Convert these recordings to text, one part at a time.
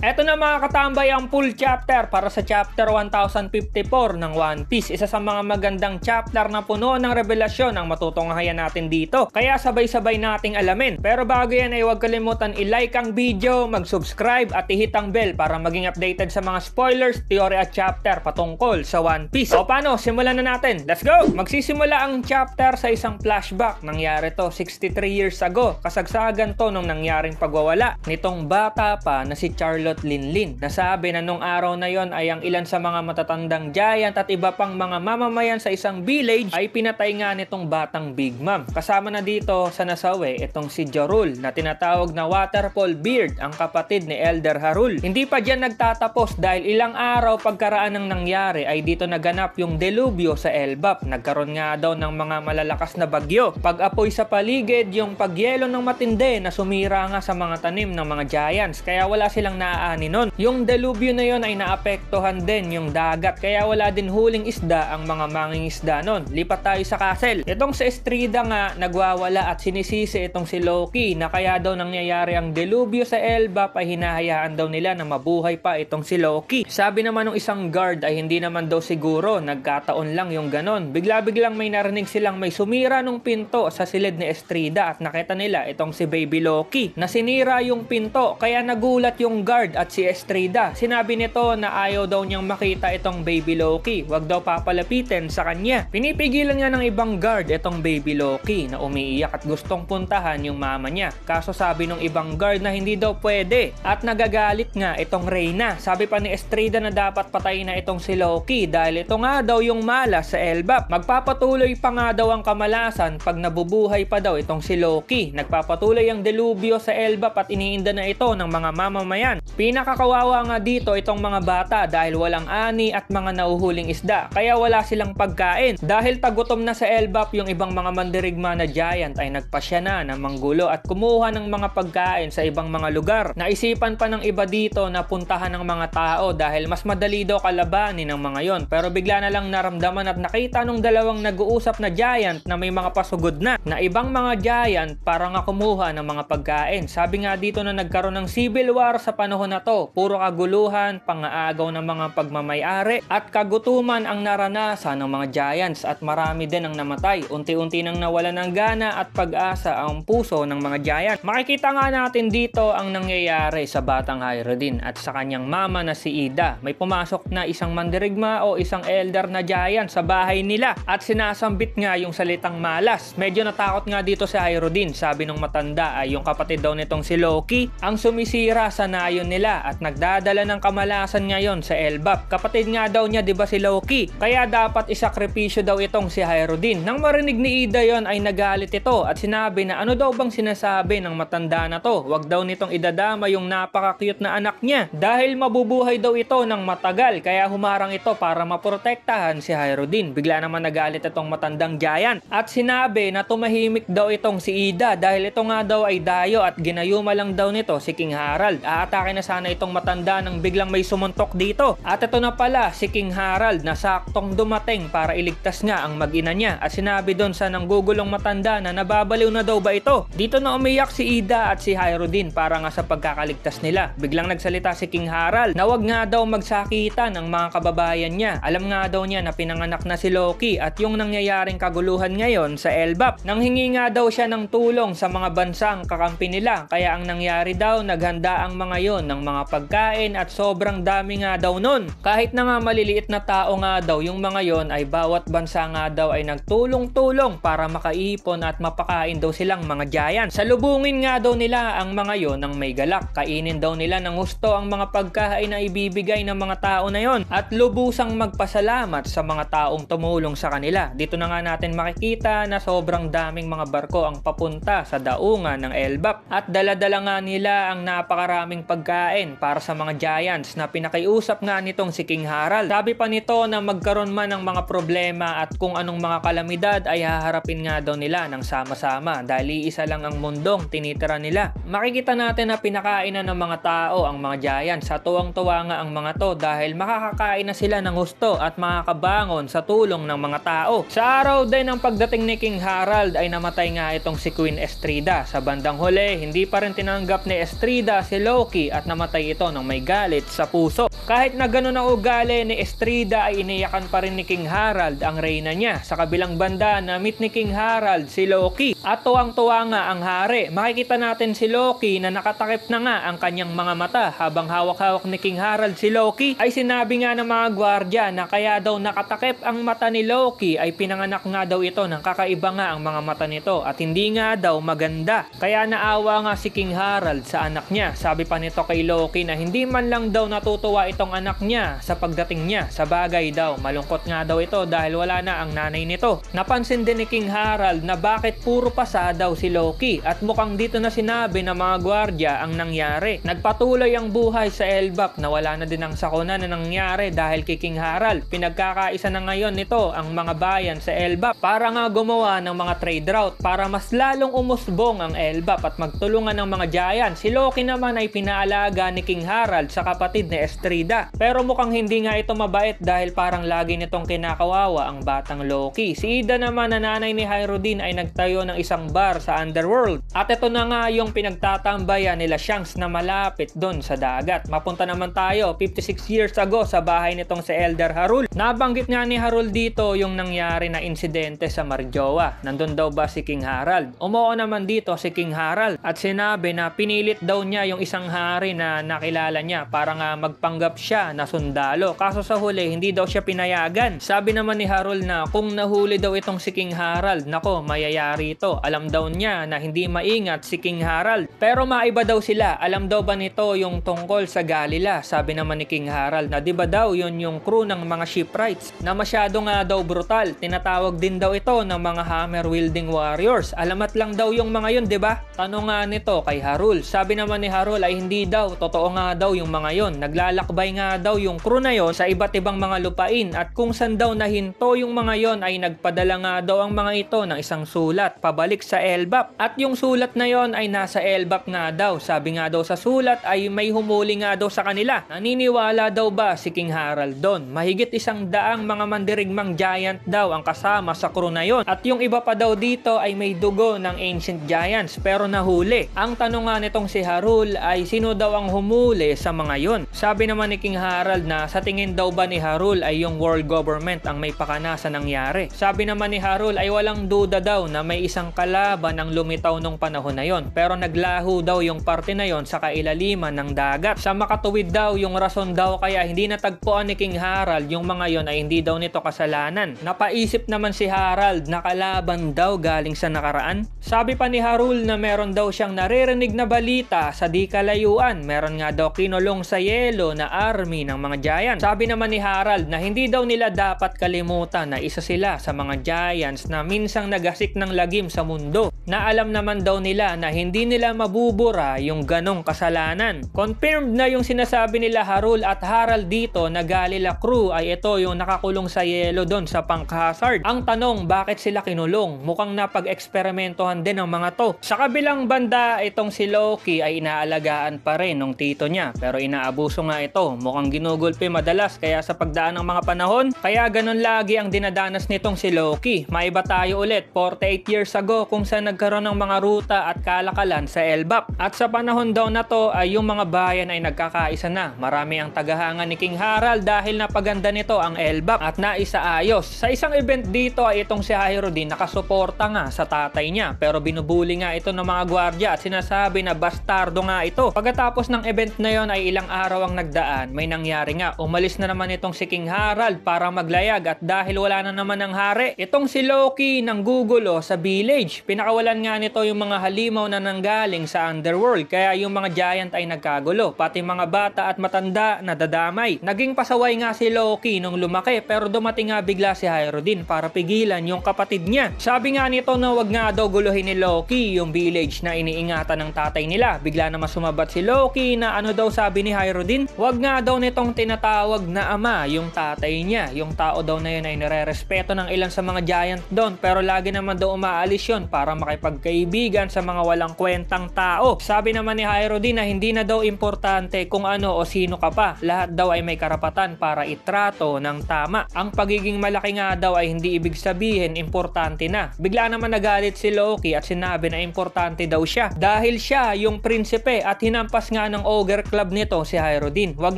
Eto na mga katambay ang full chapter para sa chapter 1054 ng One Piece. Isa sa mga magandang chapter na puno ng revelasyon ang matutunghayan natin dito. Kaya sabay-sabay nating alamin. Pero bago yan ay huwag kalimutan i-like ang video, mag-subscribe at i-hit ang bell para maging updated sa mga spoilers, teorya at chapter patungkol sa One Piece. O paano? Simulan na natin. Let's go! Magsisimula ang chapter sa isang flashback. Nangyari to 63 years ago. Kasagsagan to nung nangyaring pagwawala nitong bata pa na si Charlotte Linlin. Nasabi na nung araw na yon ay ang ilan sa mga matatandang giant at iba pang mga mamamayan sa isang village ay pinatay nga nitong batang Big Mom. Kasama na dito sa nasawi itong si Jorul na tinatawag na Waterfall Beard, ang kapatid ni Elder Harul. Hindi pa dyan nagtatapos dahil ilang araw pagkaraan ng nangyari ay dito naganap yung delubyo sa Elbap. Nagkaroon nga daw ng mga malalakas na bagyo. Pag-apoy sa paligid, yung pagyelo ng matindi na sumira nga sa mga tanim ng mga giants. Kaya wala silang naaani nun. Yung delubyo na yon ay naapektuhan din yung dagat. Kaya wala din huling isda ang mga mangingisda nun. Lipat tayo sa castle. Itong si Estrida nga nagwawala at sinisisi itong si Loki na kaya daw nangyayari ang delubyo sa Elbap ay hinahayaan daw nila na mabuhay pa itong si Loki. Sabi naman ng isang guard ay hindi naman daw siguro, nagkataon lang yung ganon. Bigla-biglang may narinig silang may sumira nung pinto sa silid ni Estrida at nakita nila itong si Baby Loki na sinira yung pinto kaya nagulat yung guard at si Estrida. Sinabi nito na ayaw daw niyang makita itong Baby Loki, wag daw papalapitin sa kanya. Pinipigilan niya ng ibang guard itong Baby Loki na umiiyak at gustong puntahan yung mama niya. Kaso sabi ng ibang guard na hindi daw pwede at nagagalit nga itong Reyna. Sabi pa ni Estrida na dapat patayin na itong si Loki dahil ito nga daw yung malas sa Elbap. Magpapatuloy pa nga daw ang kamalasan pag nabubuhay pa daw itong si Loki. Nagpapatuloy ang delubyo sa Elbap at iniinda na ito ng mga mamamayan. Pinakakawawa nga dito itong mga bata dahil walang ani at mga nauhuling isda. Kaya wala silang pagkain. Dahil tagutom na sa Elbap, yung ibang mga mandirigma na giant ay nagpasya na manggulo at kumuha ng mga pagkain sa ibang mga lugar. Naisipan pa ng iba dito na puntahan ng mga tao dahil mas madali daw kalabanin ng mga yon. Pero bigla na lang naramdaman at nakita nung dalawang nag-uusap na giant na may mga pasugod na ibang mga giant para nga kumuha ng mga pagkain. Sabi nga dito na nagkaroon ng civil war sa panahon na to. Puro kaguluhan, pangaagaw ng mga pagmamayari at kagutuman ang naranasan ng mga giants at marami din ang namatay. Unti-unti nang nawala ng gana at pag-asa ang puso ng mga giant. Makikita nga natin dito ang nangyayari sa batang Hyrodin at sa kanyang mama na si Ida. May pumasok na isang mandirigma o isang elder na giant sa bahay nila at sinasambit nga yung salitang malas. Medyo natakot nga dito si Hyrodin. Sabi ng matanda ay yung kapatid daw nitong si Loki ang sumisira sa nayon nila at nagdadala ng kamalasan ngayon sa Elbap. Kapatid nga daw niya, di ba, si Loki? Kaya dapat isakripisyo daw itong si Hyrodin. Nang marinig ni Ida yon ay nagalit ito at sinabi na ano daw bang sinasabi ng matanda na to? Wag daw nitong idadama yung napaka-cute na anak niya dahil mabubuhay daw ito ng matagal. Kaya humarang ito para maprotektahan si Hyrodin. Bigla naman nagalit itong matandang giant at sinabi na tumahimik daw itong si Ida dahil ito nga daw ay dayo at ginayuma lang daw nito si King Harald. Aatake na sana itong matanda nang biglang may sumuntok dito. At ito na pala si King Harald na saktong dumating para iligtas nga ang mag-ina niya at sinabi doon sa nanggugulong matanda na nababaliw na daw ba ito. Dito na umiyak si Ida at si Hyrodin para nga sa pagkakaligtas nila. Biglang nagsalita si King Harald na wag nga daw magsakitan ng mga kababayan niya. Alam nga daw niya na pinanganak na si Loki at yung nangyayaring kaguluhan ngayon sa Elbap. Nanghingi nga daw siya ng tulong sa mga bansang kakampi nila. Kaya ang nangyari daw, naghanda ang mga yon ng mga pagkain at sobrang dami nga daw nun. Kahit na nga maliliit na tao nga daw yung mga yon ay bawat bansa nga daw ay nagtulong-tulong para makaipon at mapakain daw silang mga giant. Salubungin nga daw nila ang mga yon ng may galak. Kainin daw nila ng gusto ang mga pagkain na ibibigay ng mga tao na yon at lubusang magpasalamat sa mga taong tumulong sa kanila. Dito na nga natin makikita na sobrang daming mga barko ang papunta sa daungan ng Elbap at dala-dala nga nila ang napakaraming pagkain para sa mga giants na pinakiusap nga nitong si King Harald. Sabi pa nito na magkaroon man ng mga problema at kung anong mga kalamidad ay haharapin nga daw nila ng sama-sama dahil iisa lang ang mundong tinitira nila. Makikita natin na pinakainan ng mga tao ang mga giants. Sa tuwang-tuwa nga ang mga to dahil makakakain na sila ng gusto at makakabangon sa tulong ng mga tao. Sa araw din ng pagdating ni King Harald ay namatay nga itong si Queen Estrida. Sa bandang huli, hindi pa rin tinanggap ni Estrida si Loki at namatay ito ng may galit sa puso. Kahit na gano'n ang ugali ni Estrida ay iniyakan pa rin ni King Harald ang reyna niya. Sa kabilang banda, na-meet ni King Harald si Loki at tuwang-tuwa nga ang hari. Makikita natin si Loki na nakatakip na nga ang kanyang mga mata habang hawak-hawak ni King Harald si Loki. Ay sinabi nga ng mga gwardya na kaya daw nakatakip ang mata ni Loki ay pinanganak nga daw ito ng kakaiba nga ang mga mata nito at hindi nga daw maganda. Kaya naawa nga si King Harald sa anak niya. Sabi pa nito kay Loki na hindi man lang daw natutuwa itong anak niya sa pagdating niya. Sa bagay daw, malungkot nga daw ito dahil wala na ang nanay nito. Napansin din ni King Harald na bakit puro pasa daw si Loki at mukhang dito na sinabi ng mga gwardya ang nangyari. Nagpatuloy ang buhay sa Elbap na wala na din ang sakuna na nangyari dahil kay King Harald. Pinagkakaisa na ngayon nito ang mga bayan sa Elbap para nga gumawa ng mga trade route para mas lalong umusbong ang Elbap at magtulungan ng mga giants. Si Loki naman ay pinaalaga ni King Harald sa kapatid ni Estrida. Pero mukhang hindi nga ito mabait dahil parang lagi nitong kinakawawa ang batang Loki. Si Ida naman na nanay ni Hyrule ay nagtayo ng isang bar sa Underworld. At ito na nga yung pinagtatambayan nila Shanks na malapit doon sa dagat. Mapunta naman tayo 56 years ago sa bahay nitong si Elder Hyrule. Nabanggit nga ni Hyrule dito yung nangyari na insidente sa Marjowa. Nandun daw ba si King Harald? Umuo naman dito si King Harald at sinabi na pinilit daw niya yung isang hari na nakilala niya para nga magpanggap siya na sundalo. Kaso sa huli hindi daw siya pinayagan. Sabi naman ni Hyrule na kung nahuli daw itong si King Harald, nako mayayari ito. Alam daw niya na hindi maingat si King Harald. Pero maiba daw sila. Alam daw ba nito yung tungkol sa Galila? Sabi naman ni King Harald na di ba daw yun yung crew ng mga shipwrights na masyado nga daw brutal. Tinatawag din daw ito ng mga hammer wielding warriors. Alamat lang daw yung mga yun, di ba? Tanong nga nito kay Hyrule. Sabi naman ni Hyrule ay hindi daw. Totoo nga daw yung mga yun. Naglalakbay nga daw yung crew na yon sa iba't ibang mga lupain at kung saan daw nahinto yung mga yon ay nagpadala nga daw ang mga ito ng isang sulat pabalik sa Elbap. At yung sulat na yon ay nasa Elbap nga daw. Sabi nga daw sa sulat ay may humuli nga daw sa kanila. Naniniwala daw ba si King Harald doon? Mahigit 100 mga mandirigmang giant daw ang kasama sa crew na yon. At yung iba pa daw dito ay may dugo ng ancient giants pero nahuli. Ang tanong nga nitong si Hyrule ay sino daw ang humuli sa mga yon? Sabi naman ni King Harald na sa tingin daw ba ni Hyrule ay yung world government ang may pakana sa nangyari. Sabi naman ni Hyrule ay walang duda daw na may isang kalaban ang lumitaw nung panahon na yon. Pero naglaho daw yung parte na yon sa kailaliman ng dagat. Sa makatuwid daw yung rason daw kaya hindi natagpuan ni King Harald yung mga yon ay hindi daw nito kasalanan. Napaisip naman si Harald na kalaban daw galing sa nakaraan. Sabi pa ni Hyrule na meron daw siyang naririnig na balita sa di kalayuan. Meron nga daw kinulong sa yelo na army ng mga giants. Sabi naman ni Harald na hindi daw nila dapat kalimutan na isa sila sa mga giants na minsang nagasik ng lagim sa mundo. Na alam naman daw nila na hindi nila mabubura yung ganong kasalanan. Confirmed na yung sinasabi nila Hyrule at Harald dito na Galila crew ay ito yung nakakulong sa yelo doon sa Punk-Hazard. Ang tanong, bakit sila kinulong? Mukhang napag-eksperimentohan din ng mga to. Sa kabilang banda, itong si Loki ay inaalagaan pa rin ng tito niya pero inaabuso nga ito. Mukhang ginugulpi madalas kaya sa pagdaan ng mga panahon, kaya ganun lagi ang dinadanas nitong si Loki. Maiba tayo ulit 48 years ago kung saan nagkaroon ng mga ruta at kalakalan sa Elbap. At sa panahon daw na to ay yung mga bayan ay nagkakaisa na. Marami ang tagahanga ni King Harald dahil napaganda nito ang Elbap at naisaayos. Sa isang event dito ay itong si Hyrule nakasuporta nga sa tatay niya pero binubuli nga ito ng mga gwardya at sinasabi na bastardo nga ito. Pagkatapos ng event na yon ay ilang araw ang nagdaan, may nangyari nga. Umalis na naman itong si King Harald para maglayag at dahil wala na naman ang hari, itong si Loki nang gugulo sa village. Pinakawalan nga nito yung mga halimaw na nanggaling sa Underworld kaya yung mga giant ay nagkagulo. Pati mga bata at matanda na dadamay. Naging pasaway nga si Loki nung lumaki pero dumating nga bigla si Hyrule para pigilan yung kapatid niya. Sabi nga nito na wag nga daw guluhin ni Loki yung village na iniingatan ng tatay nila. Bigla naman sumabat si Loki na ano daw sabi ni Hyrule, wag nga nga daw nitong tinatawag na ama yung tatay niya. Yung tao daw na yun ay nire-respeto ng ilan sa mga giant doon, pero lagi naman daw umaalis yun para makipagkaibigan sa mga walang kwentang tao. Sabi naman ni Hyro din na hindi na daw importante kung ano o sino ka pa. Lahat daw ay may karapatan para itrato ng tama. Ang pagiging malaki nga daw ay hindi ibig sabihin importante na. Bigla naman nagalit si Loki at sinabi na importante daw siya dahil siya yung prinsipe at hinampas nga ng Ogre Club nito si Hyro din. Wag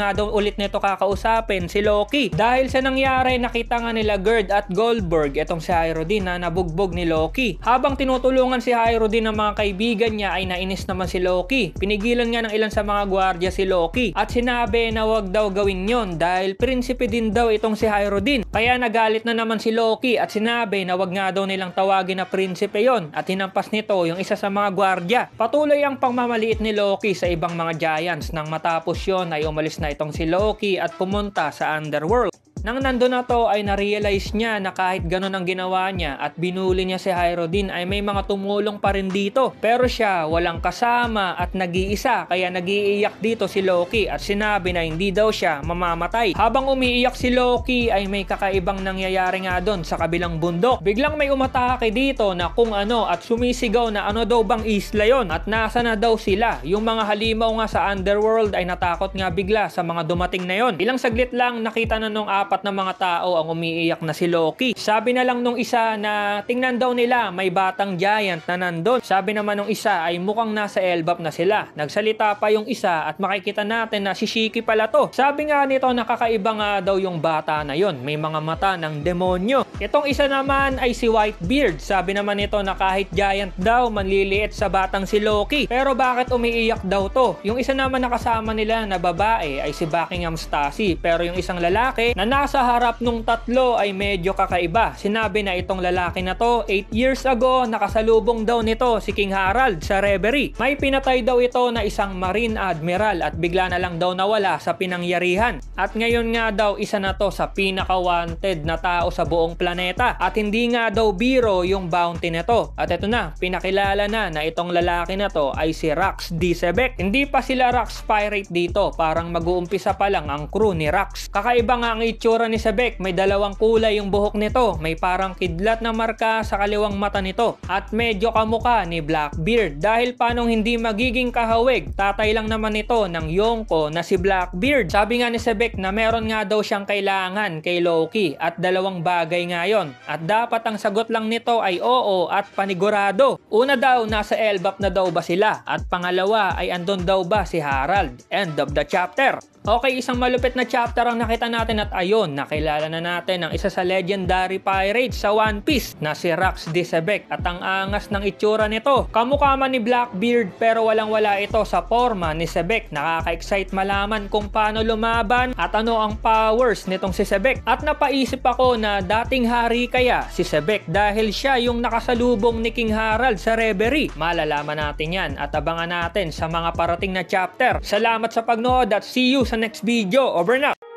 nga daw ulit nito kakausapin si Loki. Dahil sa nangyari, nakita nga nila Gerd at Goldberg itong si Hyro din na nabugbog ni Loki. Habang tinutulungan si Hyro din ng mga kaibigan niya ay nainis naman si Loki. Pinigilan nga ng ilan sa mga gwardiya si Loki at sinabi na wag daw gawin yon dahil prinsipe din daw itong si Hyro din. Kaya nagalit na naman si Loki at sinabi na wag nga daw nilang tawagin na prinsipe yon at hinampas nito yung isa sa mga gwardiya. Patuloy ang pangmamaliit ni Loki sa ibang mga giants. Nang matapos yon ay umalis na itong si Loki at pumunta sa Underworld. Nang nandun na to ay na-realize niya na kahit ganun ang ginawa niya at binuli niya si Hyro din ay may mga tumulong pa rin dito. Pero siya walang kasama at nag-iisa kaya nag-iiyak dito si Loki at sinabi na hindi daw siya mamamatay. Habang umiiyak si Loki ay may kakaibang nangyayari nga doon sa kabilang bundok. Biglang may umatake dito na kung ano at sumisigaw na ano daw bang isla yon at nasa na daw sila. Yung mga halimaw nga sa Underworld ay natakot nga bigla sa mga dumating na yon. Ilang saglit lang nakita na nung apat na mga tao ang umiiyak na si Loki. Sabi na lang nung isa na tingnan daw nila may batang giant na nandun. Sabi naman nung isa ay mukhang nasa Elbap na sila. Nagsalita pa yung isa at makikita natin na si Shiki pala to. Sabi nga nito nakakaiba nga daw yung bata na yon. May mga mata ng demonyo. Itong isa naman ay si Whitebeard. Sabi naman nito na kahit giant daw manliliit sa batang si Loki. Pero bakit umiiyak daw to? Yung isa naman nakasama nila na babae ay si Buckingham Stasi. Pero yung isang lalaki na nasa harap nung tatlo ay medyo kakaiba. Sinabi na itong lalaki na to 8 years ago nakasalubong daw nito si King Harald sa Reverie. May pinatay daw ito na isang Marine Admiral at bigla na lang daw nawala sa pinangyarihan. At ngayon nga daw isa na to sa pinaka-wanted na tao sa buong planeta. At hindi nga daw biro yung bounty nito. At ito na, pinakilala na itong lalaki na to ay si Rax D. Sebek. Hindi pa sila Rax Pirate dito. Parang mag-uumpisa pa lang ang crew ni Rax. Kakaiba nga ang itsura ni Sebek, may dalawang kulay yung buhok nito. May parang kidlat na marka sa kaliwang mata nito. At medyo kamukha ni Blackbeard. Dahil panong hindi magiging kahawig, tatay lang naman ito ng Yonko na si Blackbeard. Sabi nga ni Sebek na meron nga daw siyang kailangan kay Loki at dalawang bagay nga yon. At dapat ang sagot lang nito ay oo at panigurado. Una daw, nasa Elbap na daw ba sila? At pangalawa ay andon daw ba si Harald? End of the chapter. Okay, isang malupit na chapter ang nakita natin at ayun, nakilala na natin ang isa sa legendary pirates sa One Piece na si Rax D. Sebek at ang angas ng itsura nito. Kamukha man ni Blackbeard pero walang-wala ito sa forma ni Sebek. Nakaka-excite malaman kung paano lumaban at ano ang powers nitong si Sebek. At napaisip ako na dating hari kaya si Sebek dahil siya yung nakasalubong ni King Harald sa Reverie. Malalaman natin yan at abangan natin sa mga parating na chapter. Salamat sa pagnood at see you sa next video. Over na!